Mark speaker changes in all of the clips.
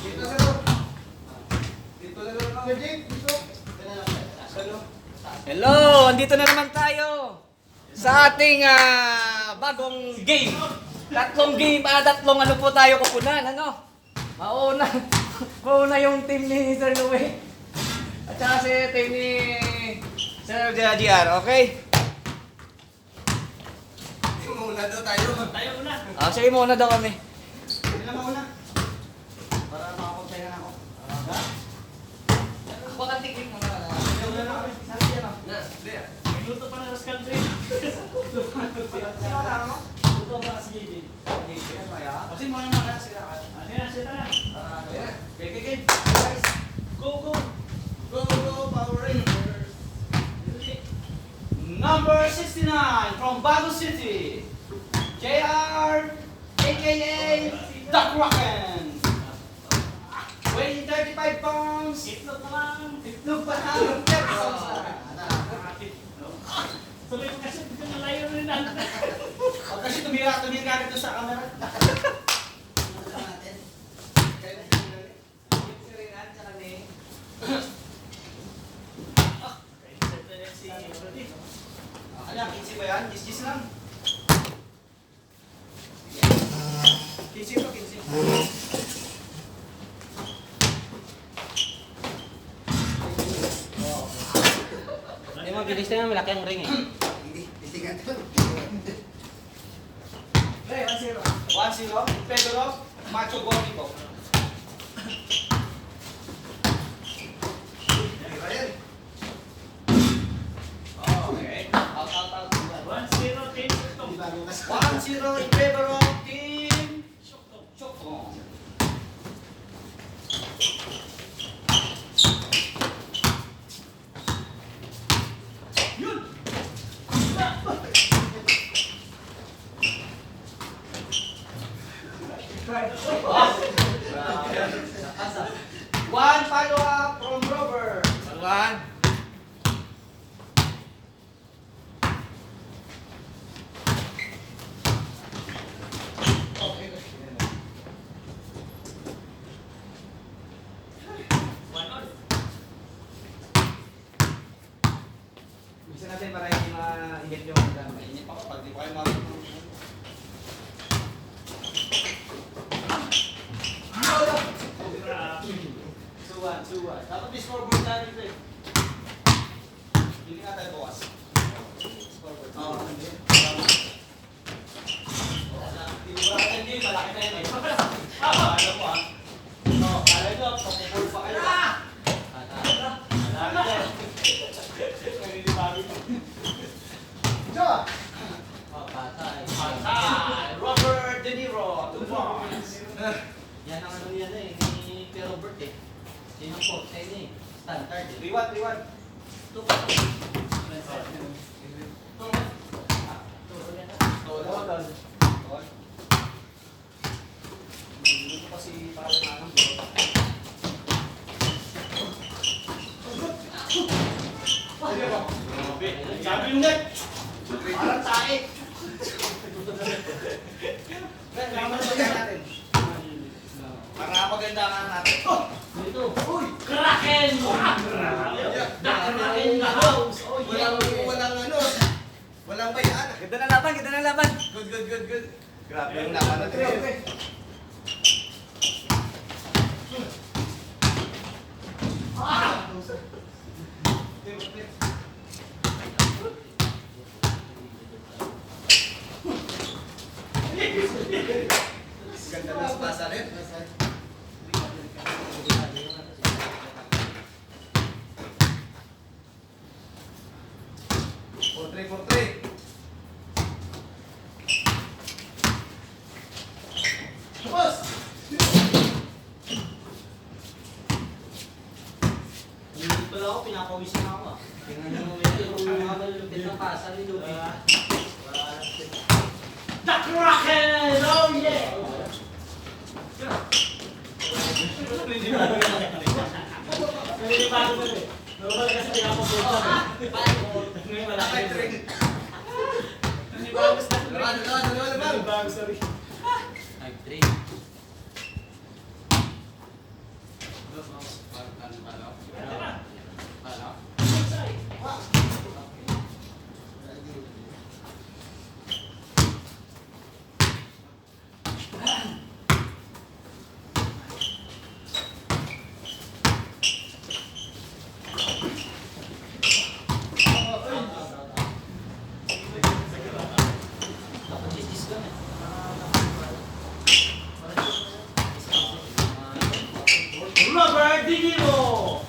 Speaker 1: Dito sa loob. Dito na lang ako, Jake. Dito.
Speaker 2: Hello! Andito na naman tayo sa ating bagong game. Tatlong game, tatlong ano po tayo kupunan, ano? Mauna yung team ni Sir Louie. At saka si team ni Sir JR, okay?
Speaker 1: Muna daw tayo.
Speaker 3: Tayo muna.
Speaker 2: Sige muna daw kami.
Speaker 1: Hindi na mauna. Para makapagpahinga na ako.
Speaker 2: Baka tigil mo na.
Speaker 1: Muna na kami. Saan siya na? Hindi ah.
Speaker 3: May luto pa ng Ross Country.
Speaker 1: Sino ka na mo?
Speaker 3: Luto pa kasi JD.
Speaker 1: Kasi mo naman na sila ka.
Speaker 3: Ano yan? Sita na.
Speaker 1: Game.
Speaker 3: Go, go.
Speaker 1: Go, go, Power Rangers.
Speaker 4: Number 69 from Bago City, JR, aka Duck Rockin'. Weighing 35 pounds.
Speaker 3: Itlog na lang.
Speaker 4: Itlog pa lang.
Speaker 3: Sabi ko kasi ito na layo rin natin.
Speaker 4: Kasi tumira ka dito sa camera. Ano, 15 ba yan? 10 lang. 15 to 15.
Speaker 2: Hindi mo, bilis na malaki ang ring eh.
Speaker 1: Hindi. Titingan to.
Speaker 4: 1-0. Pedro, Macho Gotti po.
Speaker 1: Ryan.
Speaker 4: Okay. Out.
Speaker 3: 1-0 team Shokto.
Speaker 4: 1-0 in favor of Team Shokto. Yun! One follow-up from Robert.
Speaker 2: Salwan.
Speaker 1: Bisa natin para hindi ma-init yung dami.
Speaker 4: Mainit pa kapag di pa kayo marunong. Suwan. Dapat may scoreboard natin ito eh. Hindi nga tayo bukas. Scoreboard. Oo, hindi. Hindi ba kayo hindi? Malaki na yun eh. Alam mo ah. No, kala nyo, pag-board pa kayo. Malaki na. Naninibago ito.
Speaker 1: Jo!
Speaker 4: Patay! Robert De Niro, 2 points.
Speaker 2: Yan ang ano yan eh, ni Kuya Robert eh. Yan ang forte niya eh. Standard eh.
Speaker 4: Liwat.
Speaker 2: Ito pa.
Speaker 4: Tol. Dito pa si parang nanang. Sabi yung net! Parang tae! Kailangan ba yan natin? Para maganda nga natin.
Speaker 2: Dito.
Speaker 4: Uy!
Speaker 3: Kraken! Kraken in the house! Oh yeah!
Speaker 1: Walang bayaan.
Speaker 2: Ganda na laban, ganda na laban.
Speaker 1: Good. Grabe yung laban natin. Ganda ng spasa rin. 4-3. Boss!
Speaker 4: Hindi pala ako, pinapawisan ako ah.
Speaker 2: Tingnan mo yung mga malulupit ng pasal ni Lupi.
Speaker 3: The Kraken! Oh yeah! Naninibago na rin. Normal kasi pinapapulsa. Ngayon malaki
Speaker 1: Nakay
Speaker 3: rin.
Speaker 1: drink.
Speaker 3: Naninibago sa rin.
Speaker 1: Laban.
Speaker 3: Naninibago sa rin.
Speaker 2: 5-3.
Speaker 3: Robert De Niro!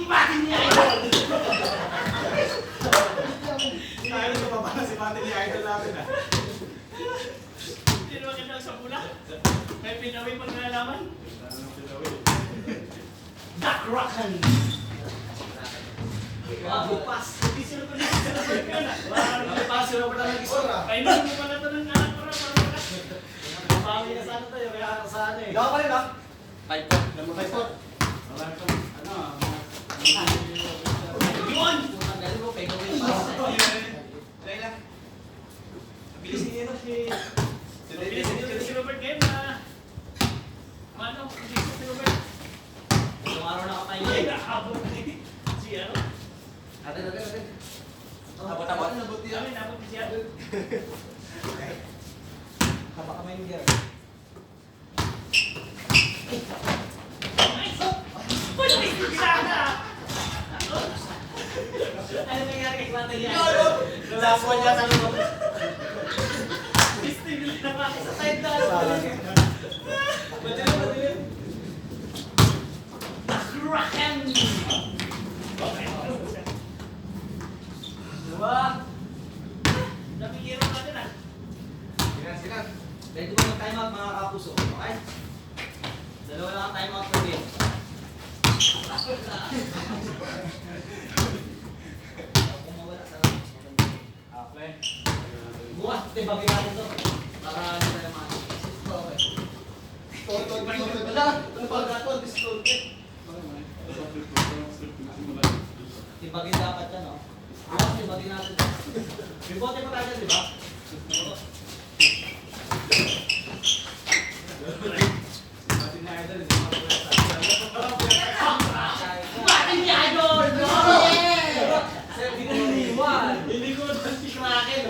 Speaker 3: Bakit niya idol?
Speaker 4: Tayo sa baba na si Pati ni Idol natin ah.
Speaker 3: Hindi naman kita sa pula. May pinawi pag nalaman. Duck Rocken!
Speaker 4: Bupas.
Speaker 3: Hindi sila ko nila sa Robert ka na.
Speaker 4: Bupas sila pa talagang gusto.
Speaker 3: Kailan mo pala ito ng anak para makas.
Speaker 4: Pangin na sana tayo, kaya sa ano eh.
Speaker 1: Daw pa rin, ha?
Speaker 2: 5 po.
Speaker 4: May spot.
Speaker 3: Yun!
Speaker 2: Ang galing mo, pego mo yung pass.
Speaker 1: Try lang. Bilis niya no?
Speaker 3: Mabilis dito si Robert ngayon na... Mano, hindi ko si Robert.
Speaker 2: Itong araw na kapay
Speaker 3: Ay,
Speaker 2: yun.
Speaker 3: nakahabol na eh. Si ano?
Speaker 2: Atin.
Speaker 1: Tabot.
Speaker 3: Kami nabot ni siya.
Speaker 1: Haba kamay niya.
Speaker 3: Nice! Uy, gilana!
Speaker 2: Ano nangyari kay Kwate niya?
Speaker 4: Lalapuan niya sa loob.
Speaker 3: Steve na naman.
Speaker 2: Sa side na.
Speaker 1: Madilim.
Speaker 3: Rocken!
Speaker 2: Diba?
Speaker 3: Daming hero natin ah.
Speaker 1: Sinan.
Speaker 2: Ready mo mag-time out mga kapuso. Okay? Dalawa lang ang time out per game. Kung mawala sa
Speaker 4: Okay.
Speaker 2: bukas, tibagin natin to. Para hindi tayo okay.
Speaker 1: Wala. Ano ba gato? Distorted.
Speaker 2: Tibagin dapat yan, no? Bukas, tibagin natin to. May bote pa tayo dyan, di ba?
Speaker 4: Pati ni Idol, hindi mo
Speaker 3: Bakit niya idol?
Speaker 2: Hindi ko niliwan.
Speaker 3: Hindi ko naman si Kraken.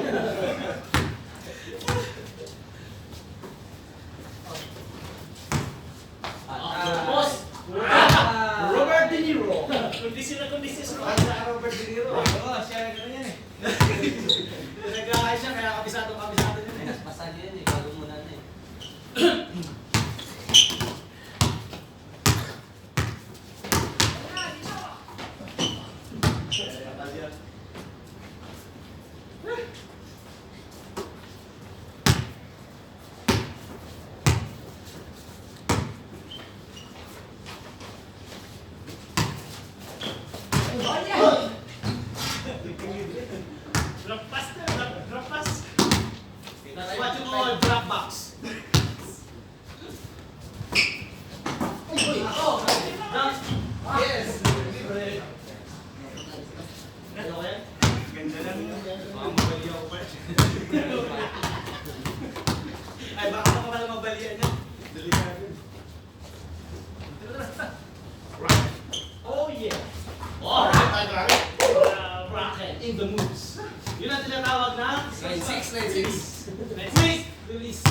Speaker 3: Boss!
Speaker 4: Robert De Niro.
Speaker 3: Kondisyon na kondisyon sa
Speaker 4: Ano sa Robert De Niro?
Speaker 1: Oo, siya ganun yan eh.
Speaker 4: Nag-aay siya, kaya kabisado yun eh.
Speaker 2: Masali yan eh, bago muna na eh.
Speaker 3: drop pass na, drop pass.
Speaker 4: What you call drop box?
Speaker 1: Yes.
Speaker 2: Ano ko yan?
Speaker 4: Ganda lang yun. Baka mabaliya ko pa. Ay, baka pa pala mabaliya niya. Delikado.
Speaker 3: Oh yeah!
Speaker 4: Alright.
Speaker 3: Rocket!
Speaker 4: In the moves. Yun ang tinatawag na
Speaker 1: 96.
Speaker 4: quick release.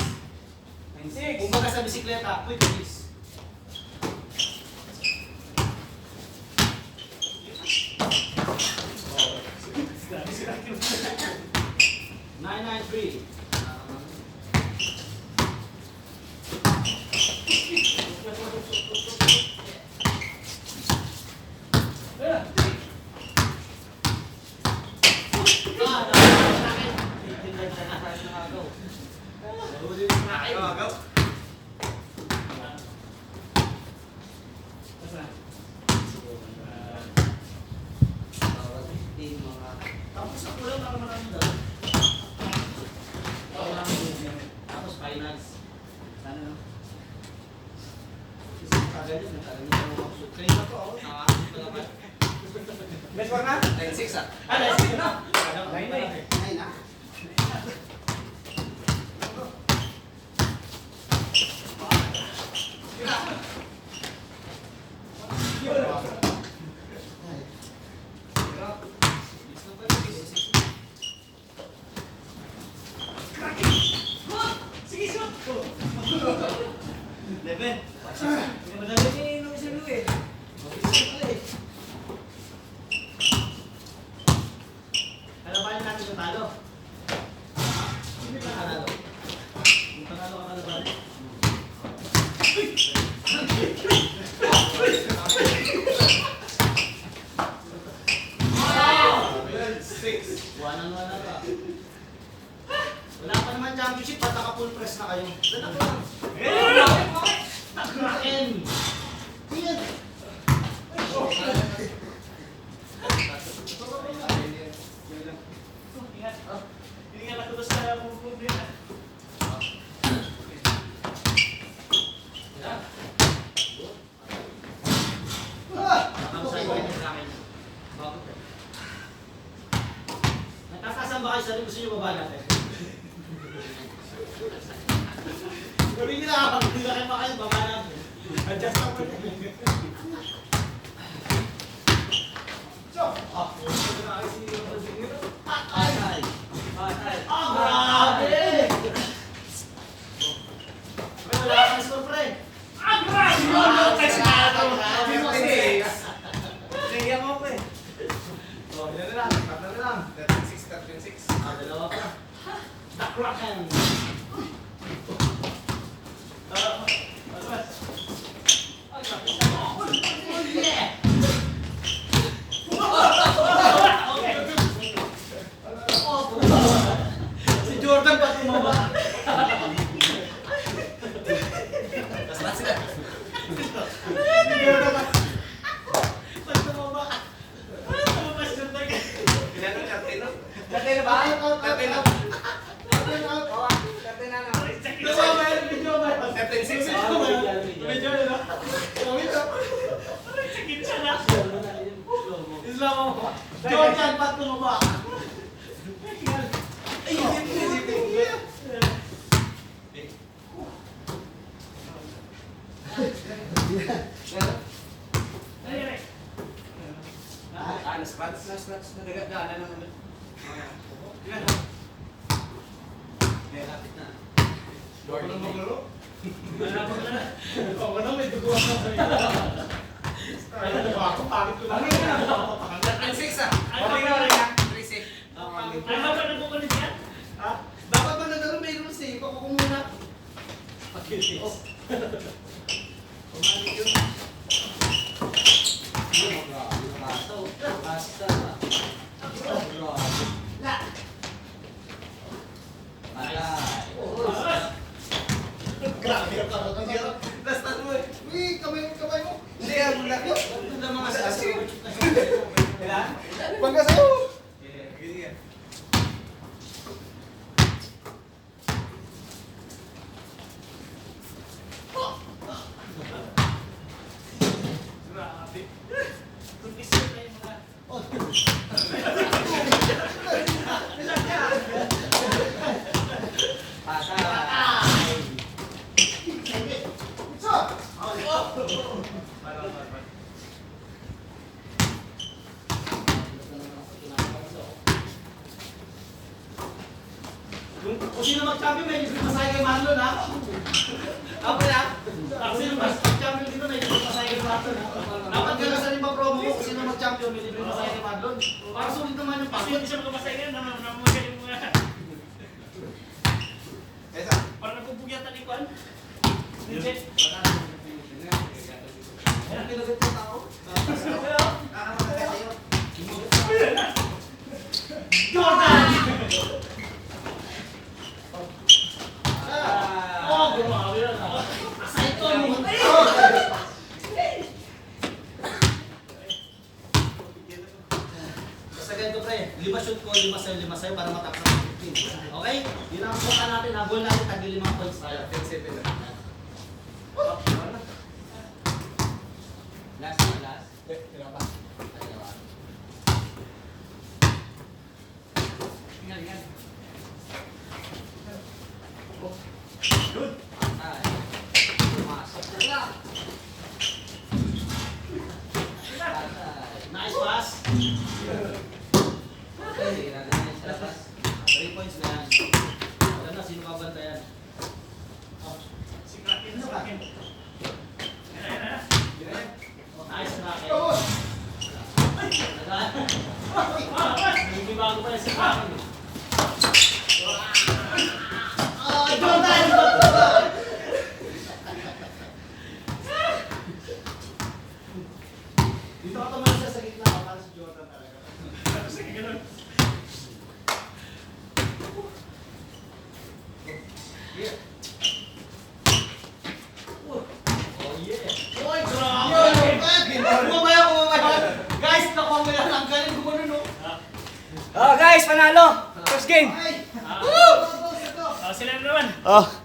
Speaker 1: 96.
Speaker 4: Kumbaga sa bisikleta, quick release. Nine, 3.
Speaker 3: Tapos sa kulang para marami daw.
Speaker 2: Tapos finals.
Speaker 4: Sana no?
Speaker 2: Tagal yun, tagal yun ako mag-shoot. Kanina po ako, nakakasot ko naman.
Speaker 1: Best score na?
Speaker 2: 96 ah.
Speaker 3: Ah, nice na!
Speaker 1: Nine na eh.
Speaker 4: Nine na.
Speaker 2: 11. Hindi madali ni nung si Lou eh.
Speaker 1: Kalabanin natin yung talo. Hindi ka nanalo. Yung panalo ka kalabanin. Wanan ka. Wala pa naman championship, ba't naka-full press na kayo? Dala ko lang. Takraken! Tingnan!
Speaker 3: Ingat. Ingat ako doon sa move nila.
Speaker 1: Natatasan ba kayo sa rin? Gusto nyo baba natin? Gawin nyo na, hindi na kayo makain, baba natin. Adjust lang mo. So, patay! Ah, grabe! Wala kang score, pre.
Speaker 3: Ah, grabe! Ano kasi na ito?
Speaker 2: Kaya mo ko eh.
Speaker 1: Oh, ilan na lang? Tatlo na lang.
Speaker 4: 36.
Speaker 1: Ah, dalawa pa. Takraken! Yeah! Si Jordan pa tumaba. Si Jordan pa. Pag tumaba.
Speaker 3: Lumabas yung taga.
Speaker 4: Ilan ang kapten, no?
Speaker 2: Dati na ba?
Speaker 4: Kapten na.
Speaker 2: Dati na na.
Speaker 1: Tumaba yung video ba?
Speaker 4: Kapten 6.
Speaker 1: Video yun, no? Gawin na.
Speaker 3: Sakit siya na.
Speaker 1: Islam mo. Jordan pa tumaba. Ay, hindi.
Speaker 3: Dali,
Speaker 2: Spots. Nadaga-daanan naman.
Speaker 4: Lapit na.
Speaker 1: Lord, ano maglaro?
Speaker 3: wala pa na.
Speaker 1: Oo na, may dugo ako sa iyo. Ay, ano ba ako? Pangit ko lang.
Speaker 4: Kapten 6 ah.
Speaker 3: Ano ba?
Speaker 4: 36.
Speaker 3: Ano ba nagkukulit yan?
Speaker 1: Ha? Dapat ba naglaro may rules eh? Ikaw ko muna.
Speaker 4: Oh.
Speaker 1: Pumalik yun.
Speaker 2: Basta.
Speaker 1: Grabe ka pa.
Speaker 4: Last na mo eh.
Speaker 1: Uy, kamay mo.
Speaker 4: Hindi ah, mula ko.
Speaker 1: Ito na mga sasi.
Speaker 4: Ilan?
Speaker 1: Bangga sa'yo.
Speaker 4: Gini yan.
Speaker 3: Grabe. Tumpis yun na yung mga...
Speaker 1: Kung sino mag-champion, may libre masaya kay Marlon, ha? Ako na. Kung sino mag-champion dito, may libre masaya kay Marlon, ha? Dapat gano'n sa rin pa-promo ko, kung sino mag-champion, may libre masaya kay Marlon. Para sulit naman yung
Speaker 3: Kasi
Speaker 1: pasok.
Speaker 3: hindi siya makamasaya yan. Namamagal yung mga...
Speaker 4: Esa.
Speaker 3: Parang nagpupugyatan ni Kwan. Hindi.
Speaker 1: Ayan, kinagat yung tao.
Speaker 4: Nakakatagal sa'yo.
Speaker 3: Jordan!
Speaker 1: Oh, grabe yan, ha? Asay ko, mo. Basta ganito, pre. 5 shoot ko, 5 sa'yo para matapos ang 15. Okay? Yun ang suka natin. Habol natin, tagi 5 points tayo.
Speaker 4: Kapten 7 na.
Speaker 2: Last na last. Ingat. Patay. Pumasok na lang. Patay.
Speaker 1: Nice pass.
Speaker 2: Okay, nagana sa labas.
Speaker 1: 3 points na yan. Wala na, sino kabantayan?
Speaker 3: Si Kraken sa akin.
Speaker 2: guys, panalo. First game.
Speaker 1: Ay!
Speaker 3: Sila na naman.
Speaker 2: Oh.